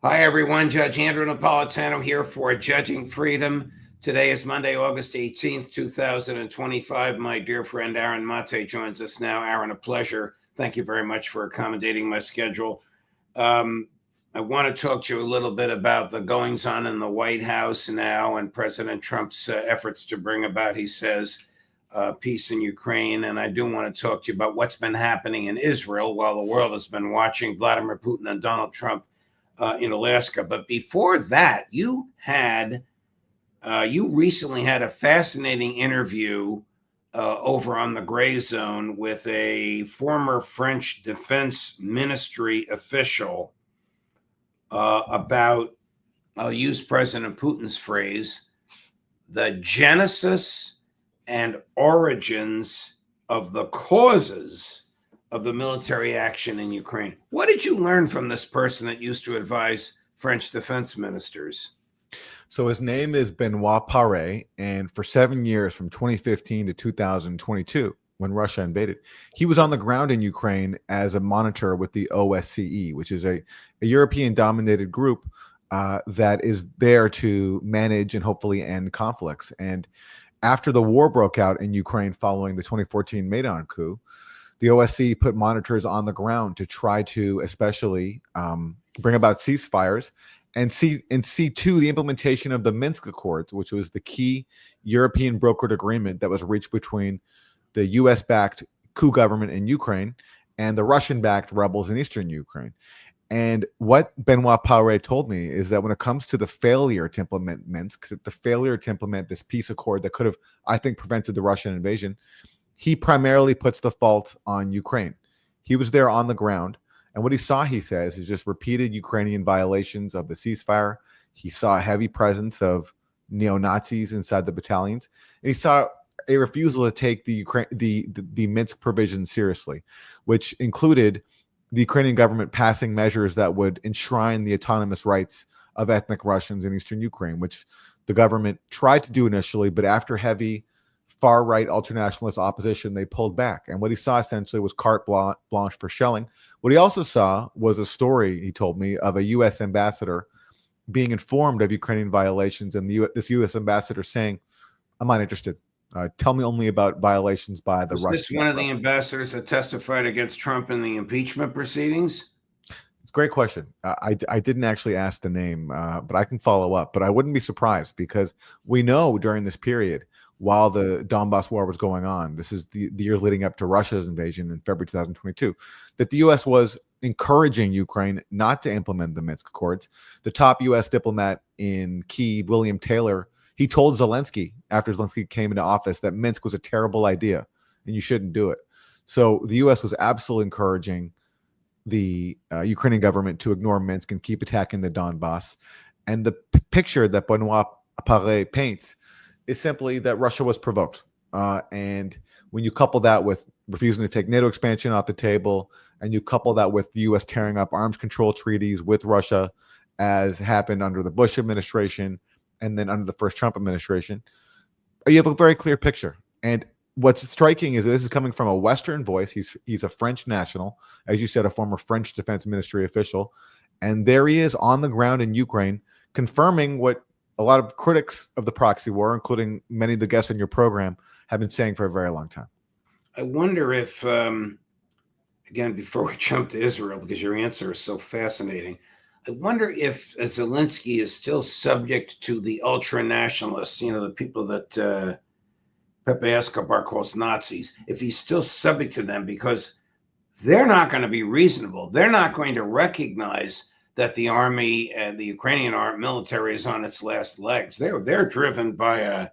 Hi, everyone. Judge Andrew Napolitano here for Judging Freedom. Today is Monday, August 18th, 2025. My dear friend Aaron Maté joins us now. Aaron, a pleasure. Thank you very much for accommodating my schedule. I want to talk to you a little bit about the goings-on in the White House now and President Trump's efforts to bring about, he says, peace in Ukraine. And I do want to talk to you about what's been happening in Israel while the world has been watching Vladimir Putin and Donald Trump in Alaska. But before that, you recently had a fascinating interview over on the Gray Zone with a former French Defense Ministry official about, I'll use President Putin's phrase, the genesis and origins of the causes of the military action in Ukraine. What did you learn from this person that used to advise French defense ministers? So his name is Benoit Pare, and for 7 years, from 2015 to 2022, when Russia invaded, he was on the ground in Ukraine as a monitor with the OSCE, which is a European-dominated group that is there to manage and hopefully end conflicts. And after the war broke out in Ukraine following the 2014 Maidan coup, the OSCE put monitors on the ground to try to especially bring about ceasefires and see to the implementation of the Minsk Accords, which was the key European brokered agreement that was reached between the U.S.-backed coup government in Ukraine and the Russian-backed rebels in eastern Ukraine. And what Benoit Pare told me is that when it comes to the failure to implement Minsk, the failure to implement this peace accord that could have, I think, prevented the Russian invasion, he primarily puts the fault on Ukraine. He was there on the ground, and what he saw, he says, is just repeated Ukrainian violations of the ceasefire. He saw a heavy presence of neo-Nazis inside the battalions, and he saw a refusal to take the Minsk provisions seriously, which included the Ukrainian government passing measures that would enshrine the autonomous rights of ethnic Russians in eastern Ukraine, which the government tried to do initially, but after heavy far-right ultranationalist opposition, they pulled back. And what he saw essentially was carte blanche for shelling. What he also saw was a story, he told me, of a U.S. ambassador being informed of Ukrainian violations, and this U.S. ambassador saying, I'm not interested. Tell me only about violations by the Russians. Is this one of the ambassadors that testified against Trump in the impeachment proceedings? It's a great question. I didn't actually ask the name, but I can follow up. But I wouldn't be surprised, because we know during this period, while the Donbass war was going on, this is the year leading up to Russia's invasion in February 2022, that the U.S. was encouraging Ukraine not to implement the Minsk Accords. The top U.S. diplomat in Kyiv, William Taylor, he told Zelensky, after Zelensky came into office, that Minsk was a terrible idea and you shouldn't do it. So the U.S. was absolutely encouraging the Ukrainian government to ignore Minsk and keep attacking the Donbass. And the picture that Benoit Pare paints is simply that Russia was provoked. And when you couple that with refusing to take NATO expansion off the table, and you couple that with the U.S. tearing up arms control treaties with Russia, as happened under the Bush administration and then under the first Trump administration, you have a very clear picture. And what's striking is that this is coming from a Western voice. He's a French national, as you said, a former French Defense Ministry official. And there he is on the ground in Ukraine, confirming what a lot of critics of the proxy war, including many of the guests on your program, have been saying for a very long time. I wonder if, again, before we jump to Israel, because your answer is so fascinating, I wonder if Zelensky is still subject to the ultra-nationalists, the people that Pepe Escobar calls Nazis, if he's still subject to them, because they're not going to be reasonable. They're not going to recognize that the army and the Ukrainian military is on its last legs. They're driven by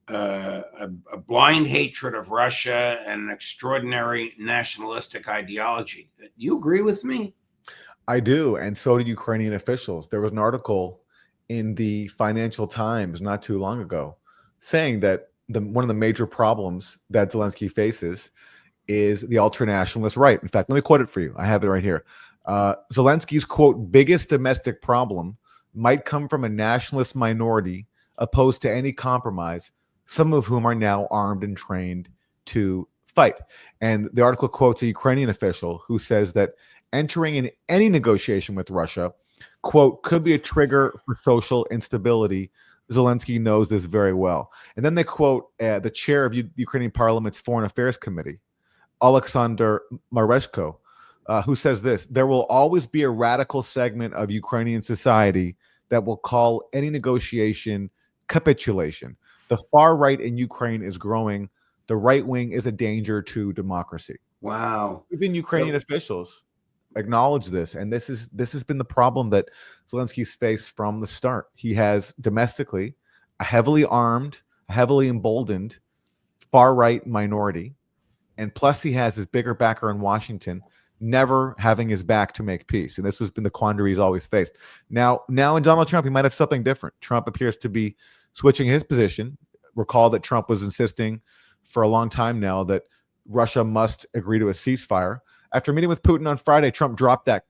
a blind hatred of Russia and an extraordinary nationalistic ideology. Do you agree with me? I do, and so do Ukrainian officials. There was an article in the Financial Times not too long ago saying that one of the major problems that Zelensky faces is the ultranationalist right. In fact, let me quote it for you. I have it right here. Zelensky's, quote, biggest domestic problem might come from a nationalist minority opposed to any compromise, some of whom are now armed and trained to fight. And the article quotes a Ukrainian official who says that entering in any negotiation with Russia, quote, could be a trigger for social instability. Zelensky knows this very well. And then they quote the chair of the Ukrainian parliament's Foreign Affairs Committee, Alexander Mareshko, who says this: there will always be a radical segment of Ukrainian society that will call any negotiation capitulation. The far right in Ukraine is growing. The right wing is a danger to democracy. Wow. Even Ukrainian officials acknowledge this, and this has been the problem that Zelensky's faced from the start. He has domestically a heavily armed, heavily emboldened far right minority, and plus he has his bigger backer in Washington never having his back to make peace. And this has been the quandary he's always faced. Now in Donald Trump, he might have something different. Trump appears to be switching his position. Recall that Trump was insisting for a long time now that Russia must agree to a ceasefire. After meeting with Putin on Friday, Trump dropped that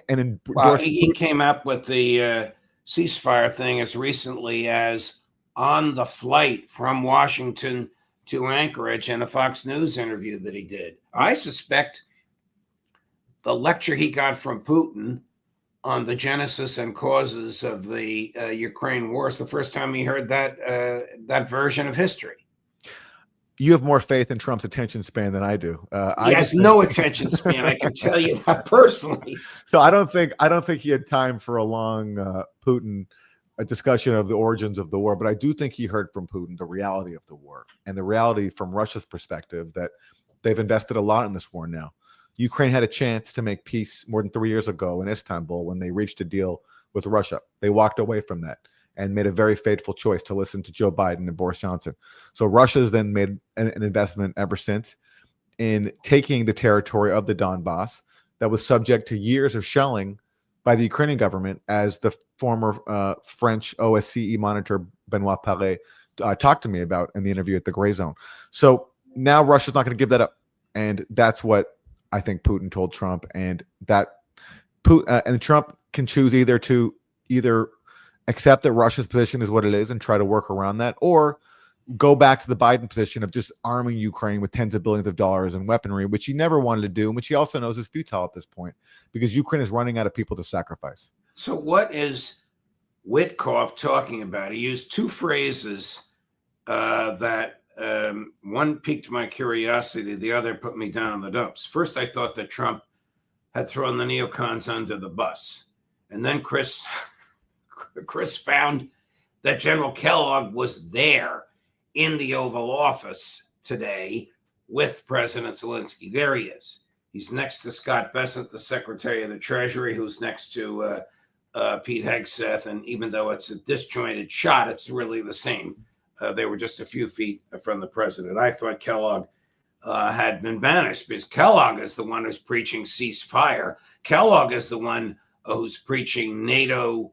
and endorsed. He came up with the ceasefire thing as recently as on the flight from Washington to Anchorage in a Fox News interview that he did. I suspect the lecture he got from Putin on the genesis and causes of the Ukraine war is the first time he heard that version of history. You have more faith in Trump's attention span than I do. He has no attention span. I can tell you that personally. So I don't think he had time for a long a discussion of the origins of the war, but I do think he heard from Putin the reality of the war and the reality from Russia's perspective that they've invested a lot in this war now. Ukraine had a chance to make peace more than 3 years ago in Istanbul when they reached a deal with Russia. They walked away from that and made a very fateful choice to listen to Joe Biden and Boris Johnson. So Russia's then made an investment ever since in taking the territory of the Donbass that was subject to years of shelling by the Ukrainian government, as the former French OSCE monitor Benoit Pariah talked to me about in the interview at the Gray Zone. So now Russia's not going to give that up. And that's what I think Putin told Trump, and that and Trump can choose either to accept that Russia's position is what it is and try to work around that, or go back to the Biden position of just arming Ukraine with tens of billions of dollars in weaponry, which he never wanted to do, and which he also knows is futile at this point because Ukraine is running out of people to sacrifice. So what is Witkoff talking about? He used two phrases that one piqued my curiosity, the other put me down in the dumps. First, I thought that Trump had thrown the neocons under the bus. And then Chris found that General Kellogg was there in the Oval Office today with President Zelensky. There he is. He's next to Scott Bessent, the Secretary of the Treasury, who's next to Pete Hegseth. And even though it's a disjointed shot, it's really the same. They were just a few feet from the president. I thought Kellogg had been banished because Kellogg is the one who's preaching ceasefire. Kellogg is the one who's preaching NATO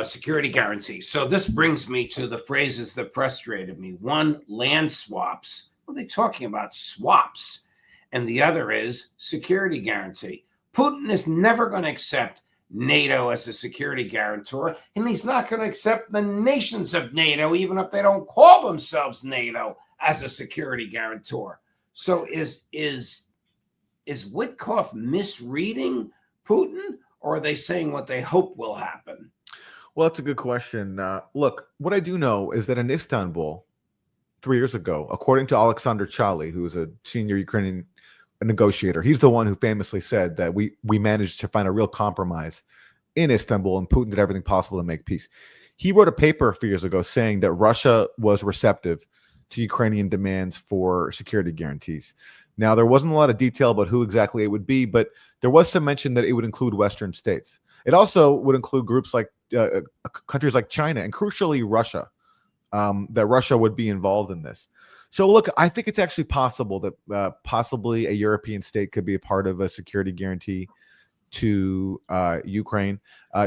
security guarantees. So this brings me to the phrases that frustrated me. One, land swaps. What are they talking about? Swaps. And the other is security guarantee. Putin is never going to accept NATO as a security guarantor, and he's not going to accept the nations of NATO, even if they don't call themselves NATO, as a security guarantor. So is Witkoff misreading Putin, or are they saying what they hope will happen? Well, that's a good question. Look, what I do know is that in Istanbul 3 years ago, according to Alexander Chali, who is a senior Ukrainian negotiator, he's the one who famously said that we managed to find a real compromise in Istanbul and Putin did everything possible to make peace. He wrote a paper a few years ago saying that Russia was receptive to Ukrainian demands for security guarantees. Now, there wasn't a lot of detail about who exactly it would be, but there was some mention that it would include Western states. It also would include groups like countries like China and crucially Russia, that Russia would be involved in this. So look, I think it's actually possible that possibly a European state could be a part of a security guarantee to Ukraine.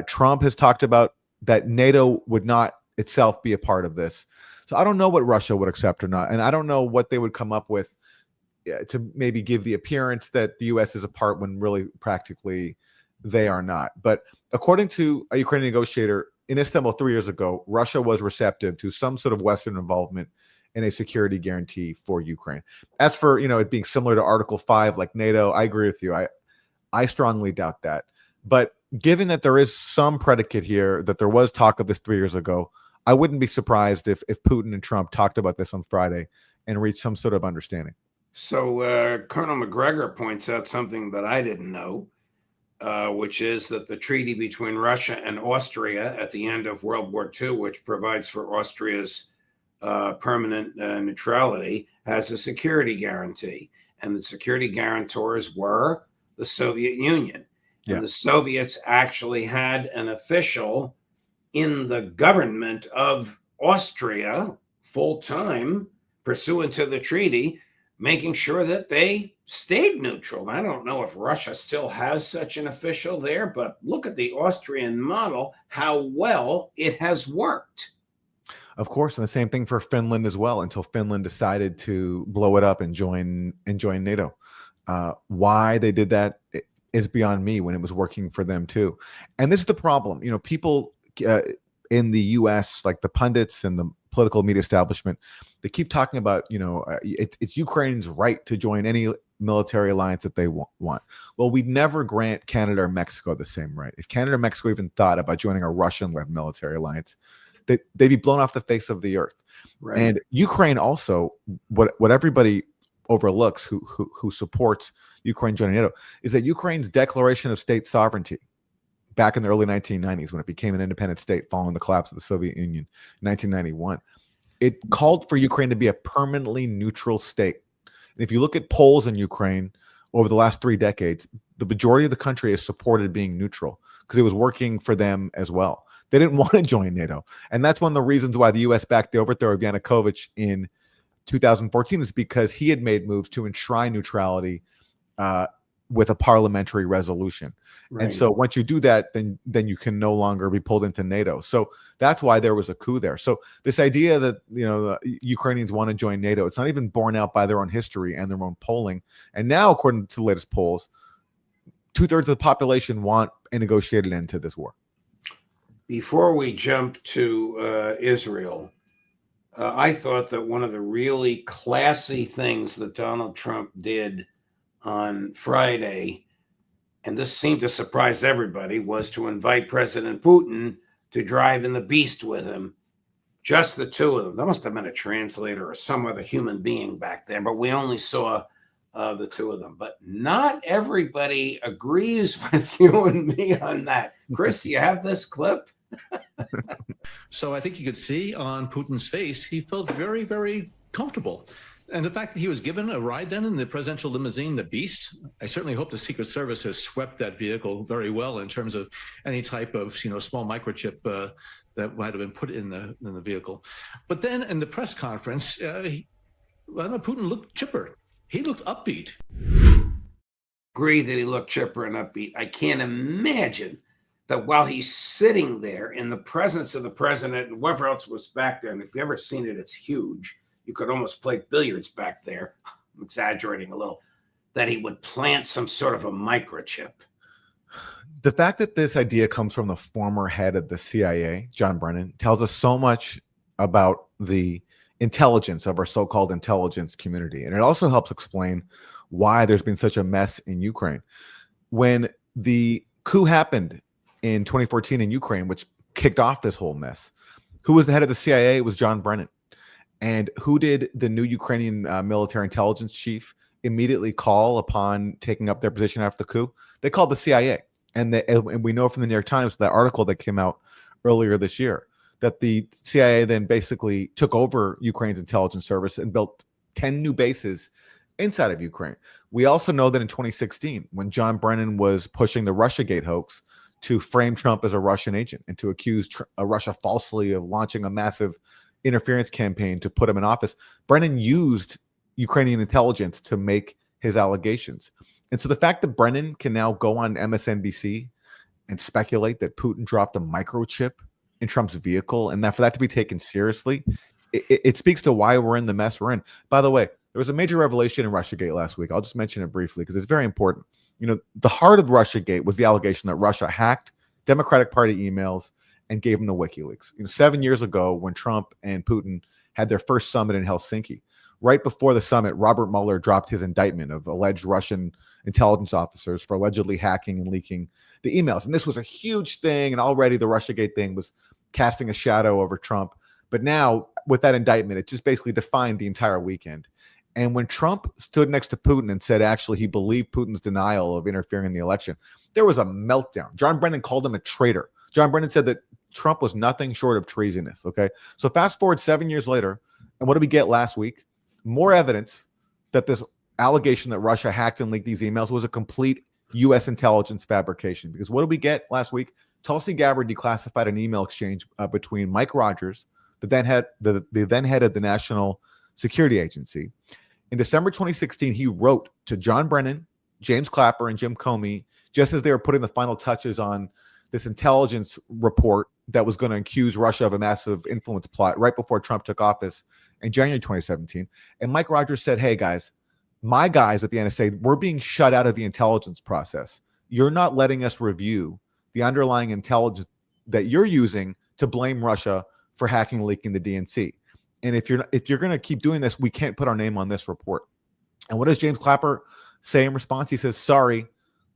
Trump has talked about that NATO would not itself be a part of this. So I don't know what Russia would accept or not. And I don't know what they would come up with to maybe give the appearance that the U.S. is a part when really practically they are not. But according to a Ukrainian negotiator in Istanbul 3 years ago, Russia was receptive to some sort of Western involvement in a security guarantee for Ukraine. As for, it being similar to Article 5 like NATO, I agree with you. I strongly doubt that. But given that there is some predicate here, that there was talk of this 3 years ago, I wouldn't be surprised if Putin and Trump talked about this on Friday and reached some sort of understanding. So Colonel McGregor points out something that I didn't know, which is that the treaty between Russia and Austria at the end of World War II, which provides for Austria's permanent neutrality, has a security guarantee. And the security guarantors were the Soviet Union. And the Soviets actually had an official in the government of Austria full-time, pursuant to the treaty, making sure that they stayed neutral. I don't know if Russia still has such an official there, but look at the Austrian model, how well it has worked. Of course, and the same thing for Finland as well, until Finland decided to blow it up and join NATO. Why they did that is beyond me, when it was working for them too. And this is the problem. People in the U.S., like the pundits and the political media establishment, they keep talking about, it's Ukraine's right to join any military alliance that they want. Well, we'd never grant Canada or Mexico the same right. If Canada or Mexico even thought about joining a Russian-led military alliance, they'd be blown off the face of the earth. Right. And Ukraine also, what everybody overlooks who supports Ukraine joining NATO, is that Ukraine's declaration of state sovereignty back in the early 1990s, when it became an independent state following the collapse of the Soviet Union in 1991, it called for Ukraine to be a permanently neutral state. And if you look at polls in Ukraine over the last 3 decades, the majority of the country has supported being neutral because it was working for them as well. They didn't want to join NATO. And that's one of the reasons why the U.S. backed the overthrow of Yanukovych in 2014, is because he had made moves to enshrine neutrality with a parliamentary resolution. Right. And so once you do that, then you can no longer be pulled into NATO. So that's why there was a coup there. So this idea that the Ukrainians want to join NATO, it's not even borne out by their own history and their own polling. And now, according to the latest polls, 2/3 of the population want a negotiated end to this war. Before we jump to Israel, I thought that one of the really classy things that Donald Trump did on Friday, and this seemed to surprise everybody, was to invite President Putin to drive in the Beast with him. Just the two of them. There must have been a translator or some other human being back there, but we only saw the two of them. But not everybody agrees with you and me on that. Chris, do you have this clip? So I think you could see on Putin's face, he felt very, very comfortable. And the fact that he was given a ride then in the presidential limousine, the Beast, I certainly hope the Secret Service has swept that vehicle very well in terms of any type of small microchip that might have been put in the vehicle. But then in the press conference, Putin looked chipper. He looked upbeat. Agree that he looked chipper and upbeat. I can't imagine that while he's sitting there in the presence of the president and whoever else was back there, and if you've ever seen it, it's huge. You could almost play billiards back there. I'm exaggerating a little. That he would plant some sort of a microchip. The fact that this idea comes from the former head of the CIA, John Brennan, tells us so much about the intelligence of our so-called intelligence community. And it also helps explain why there's been such a mess in Ukraine. When the coup happened in 2014 in Ukraine, which kicked off this whole mess, who was the head of the CIA? It was John Brennan. And who did the new Ukrainian military intelligence chief immediately call upon taking up their position after the coup? They called the CIA. And we know from the New York Times, that article that came out earlier this year, that the CIA then basically took over Ukraine's intelligence service and built 10 new bases inside of Ukraine. We also know that in 2016, when John Brennan was pushing the Russiagate hoax to frame Trump as a Russian agent and to accuse Russia falsely of launching a massive interference campaign to put him in office, Brennan used Ukrainian intelligence to make his allegations. And so the fact that Brennan can now go on MSNBC and speculate that Putin dropped a microchip in Trump's vehicle, and that for that to be taken seriously, it speaks to why we're in the mess we're in. By the way, there was a major revelation in Russiagate last week. I'll just mention it briefly because it's very important. The heart of Russiagate was the allegation that Russia hacked Democratic Party emails and gave them to WikiLeaks. 7 years ago, when Trump and Putin had their first summit in Helsinki, right before the summit, Robert Mueller dropped his indictment of alleged Russian intelligence officers for allegedly hacking and leaking the emails. And this was a huge thing, and already the Russiagate thing was casting a shadow over Trump. But now, with that indictment, it just basically defined the entire weekend. And when Trump stood next to Putin and said actually he believed Putin's denial of interfering in the election, there was a meltdown. John Brennan called him a traitor. John Brennan said that Trump was nothing short of treasonous, okay? So fast forward 7 years later, and what did we get last week? More evidence that this allegation that Russia hacked and leaked these emails was a complete U.S. intelligence fabrication. Because what did we get last week? Tulsi Gabbard declassified an email exchange between Mike Rogers, the then head of the National Security Agency. In December 2016, he wrote to John Brennan, James Clapper, and Jim Comey, just as they were putting the final touches on this intelligence report that was going to accuse Russia of a massive influence plot right before Trump took office in January 2017. And Mike Rogers said, hey, guys, my guys at the NSA, we're being shut out of the intelligence process. You're not letting us review the underlying intelligence that you're using to blame Russia for hacking and leaking the DNC. And if you're going to keep doing this, we can't put our name on this report. And what does James Clapper say in response? He says, sorry,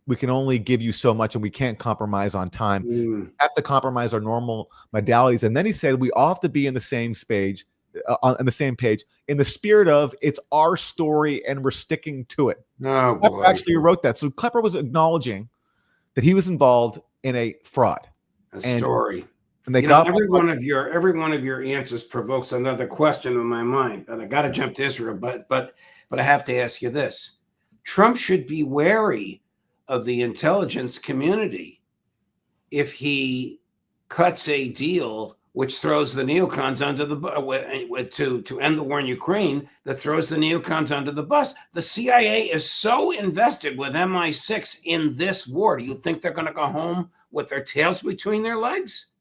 we can only give you so much and we can't compromise on time. We have to compromise our normal modalities. And then he said, we all have to be in the same page, in the spirit of it's our story and we're sticking to it. No, Clapper actually wrote that. So Clapper was acknowledging that he was involved in a fraud. Story. And they every one of your answers provokes another question in my mind. But I got to jump to Israel. But I have to ask you this: Trump should be wary of the intelligence community if he cuts a deal which throws the neocons under the bus to end the war in Ukraine, that throws the neocons under the bus. The CIA is so invested with MI6 in this war. Do you think they're going to go home with their tails between their legs?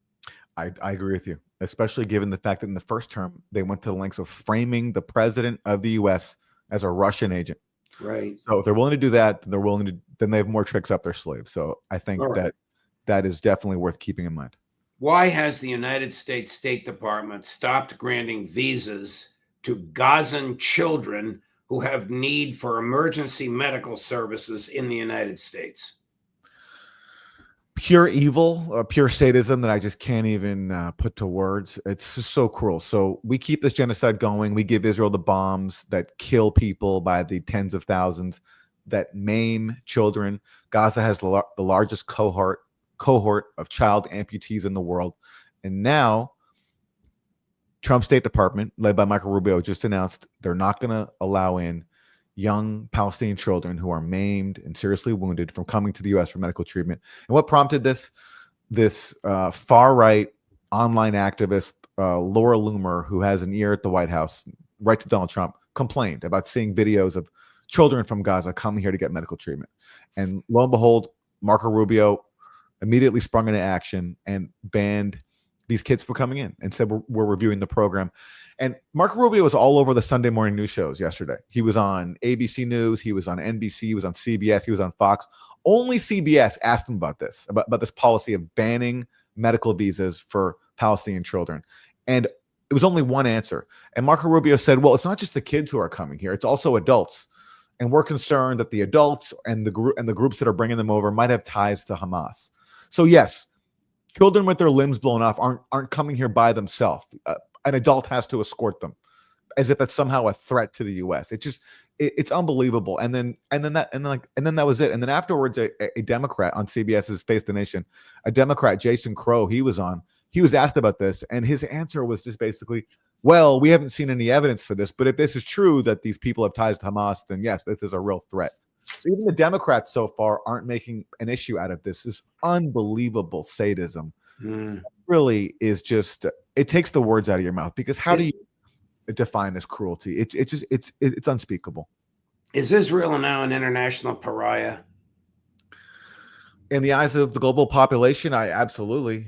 I agree with you, especially given the fact that in the first term, they went to the lengths of framing the president of the U.S. as a Russian agent. Right. So if they're willing to do that, then they have more tricks up their sleeve. So I think that is definitely worth keeping in mind. Why has the United States State Department stopped granting visas to Gazan children who have need for emergency medical services in the United States? Pure evil, pure sadism that I just can't even put to words. It's just so cruel. So we keep this genocide going. We give Israel the bombs that kill people by the tens of thousands, that maim children. Gaza has the largest cohort of child amputees in the world. And now Trump's State Department, led by Marco Rubio, just announced they're not going to allow in young Palestinian children who are maimed and seriously wounded from coming to the U.S. for medical treatment. And what prompted this far-right online activist, Laura Loomer, who has an ear at the White House, right to Donald Trump, complained about seeing videos of children from Gaza coming here to get medical treatment. And lo and behold, Marco Rubio immediately sprung into action and banned these kids from coming in and said, we're reviewing the program. And Marco Rubio was all over the Sunday morning news shows yesterday. He was on ABC News. He was on NBC. He was on CBS. He was on Fox. Only CBS asked him about this policy of banning medical visas for Palestinian children. And it was only one answer. And Marco Rubio said, well, it's not just the kids who are coming here. It's also adults. And we're concerned that the adults and the groups that are bringing them over might have ties to Hamas. So yes, children with their limbs blown off aren't coming here by themselves. An adult has to escort them, as if that's somehow a threat to the U.S. It's unbelievable. And then that was it. And then afterwards, a Democrat on CBS's Face the Nation, a Democrat, Jason Crow, he was asked about this, and his answer was just basically, well, we haven't seen any evidence for this, but if this is true that these people have ties to Hamas, then yes, this is a real threat. So even the Democrats so far aren't making an issue out of this. This unbelievable sadism really is just, it takes the words out of your mouth, because how do you define this cruelty? It's unspeakable. Is Israel now an international pariah? In the eyes of the global population, absolutely.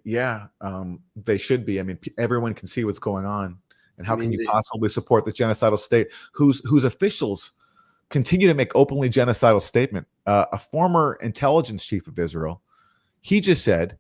They should be. I mean, everyone can see what's going on. And how can you possibly support the genocidal state whose officials continue to make openly genocidal statement? A former intelligence chief of Israel, he just said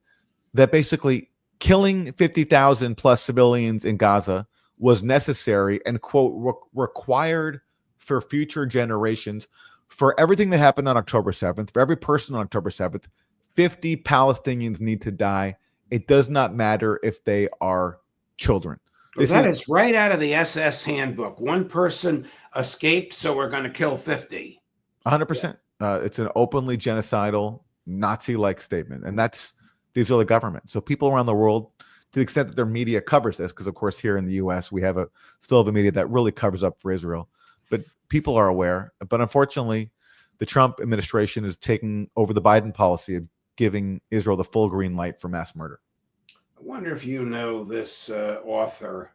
that basically killing 50,000 plus civilians in Gaza was necessary and, quote, required for future generations For everything that happened on October 7th, for every person on October 7th, 50 Palestinians need to die. It does not matter if they are children. That is right out of the SS handbook. One person escaped, so we're going to kill 50. 100%. It's an openly genocidal, Nazi-like statement, and that's the Israeli government. So people around the world, to the extent that their media covers this, because of course here in the U.S. we still have a media that really covers up for Israel, but people are aware. But unfortunately, the Trump administration is taking over the Biden policy of giving Israel the full green light for mass murder. I wonder if you know this author,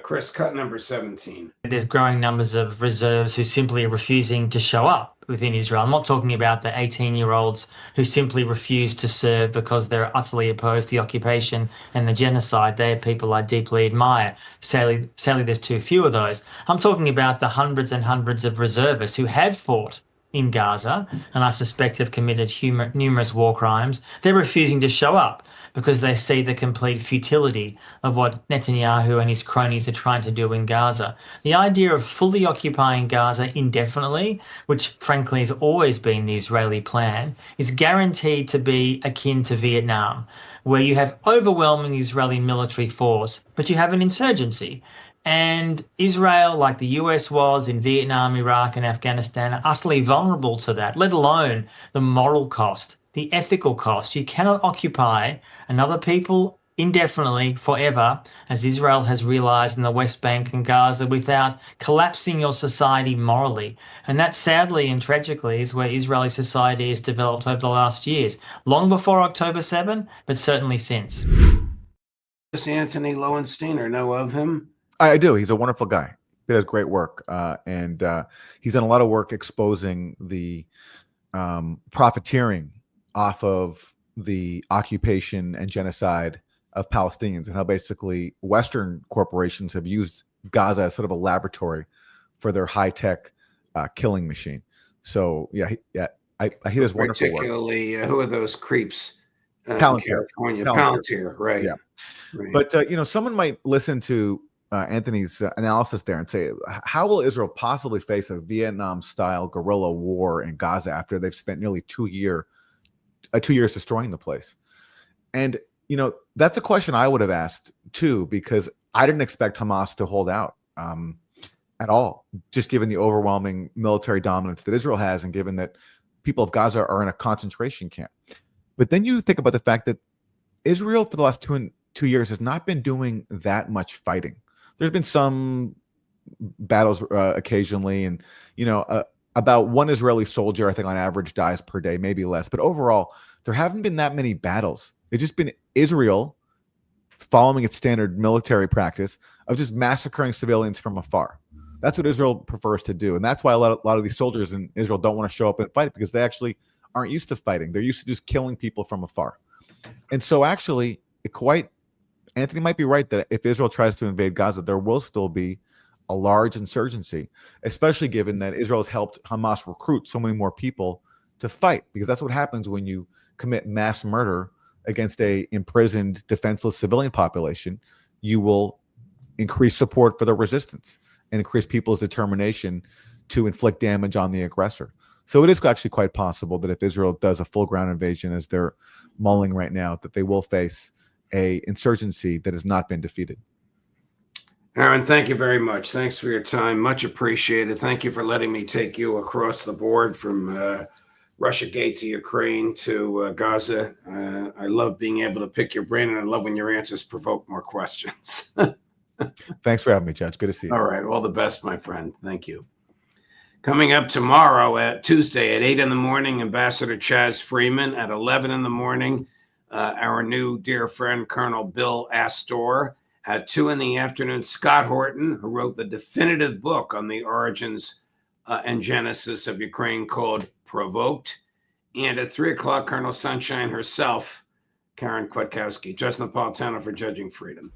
Chris, cut number 17. There's growing numbers of reserves who simply are refusing to show up within Israel. I'm not talking about the 18-year-olds who simply refuse to serve because they're utterly opposed to the occupation and the genocide. They are people I deeply admire. Sadly, there's too few of those. I'm talking about the hundreds and hundreds of reservists who have fought in Gaza and I suspect have committed numerous war crimes. They're refusing to show up because they see the complete futility of what Netanyahu and his cronies are trying to do in Gaza. The idea of fully occupying Gaza indefinitely, which frankly has always been the Israeli plan, is guaranteed to be akin to Vietnam, where you have overwhelming Israeli military force, but you have an insurgency. And Israel, like the US was in Vietnam, Iraq, and Afghanistan, are utterly vulnerable to that, let alone the moral cost, the ethical cost. You cannot occupy another people indefinitely, forever, as Israel has realized in the West Bank and Gaza, without collapsing your society morally. And that, sadly and tragically, is where Israeli society has developed over the last years, long before October 7, but certainly since. Does Anthony Lowenstein or know of him? I do. He's a wonderful guy. He does great work. And he's done a lot of work exposing the profiteering off of the occupation and genocide of Palestinians and how basically Western corporations have used Gaza as sort of a laboratory for their high-tech killing machine. So, he does wonderful work. Particularly, who are those creeps? Palantir. Palantir, right. Yeah. Right. But, someone might listen to Anthony's analysis there and say, how will Israel possibly face a Vietnam-style guerrilla war in Gaza after they've spent nearly 2 years destroying the place? And, that's a question I would have asked too, because I didn't expect Hamas to hold out at all, just given the overwhelming military dominance that Israel has and given that people of Gaza are in a concentration camp. But then you think about the fact that Israel for the last 2 years has not been doing that much fighting. There's been some battles occasionally, and about one Israeli soldier, I think on average, dies per day, maybe less. But overall, there haven't been that many battles. It's just been Israel following its standard military practice of just massacring civilians from afar. That's what Israel prefers to do, and that's why a lot of these soldiers in Israel don't want to show up and fight, because they actually aren't used to fighting. They're used to just killing people from afar. And so, actually, Anthony might be right that if Israel tries to invade Gaza, there will still be a large insurgency, especially given that Israel has helped Hamas recruit so many more people to fight, because that's what happens when you commit mass murder against a imprisoned, defenseless civilian population. You will increase support for the resistance and increase people's determination to inflict damage on the aggressor. So it is actually quite possible that if Israel does a full ground invasion, as they're mulling right now, that they will face a insurgency that has not been defeated. Aaron, thank you very much. Thanks for your time. Much appreciated. Thank you for letting me take you across the board from Russiagate to Ukraine to Gaza. I love being able to pick your brain, and I love when your answers provoke more questions. Thanks for having me, Judge. Good to see you. All right. All the best, my friend. Thank you. Coming up tomorrow at Tuesday at 8 in the morning, Ambassador Chaz Freeman. At 11 in the morning, our new dear friend, Colonel Bill Astor. At 2 in the afternoon, Scott Horton, who wrote the definitive book on the origins and genesis of Ukraine called Provoked. And at 3 o'clock, Colonel Sunshine herself, Karen Kwiatkowski. Judge Napolitano for Judging Freedom.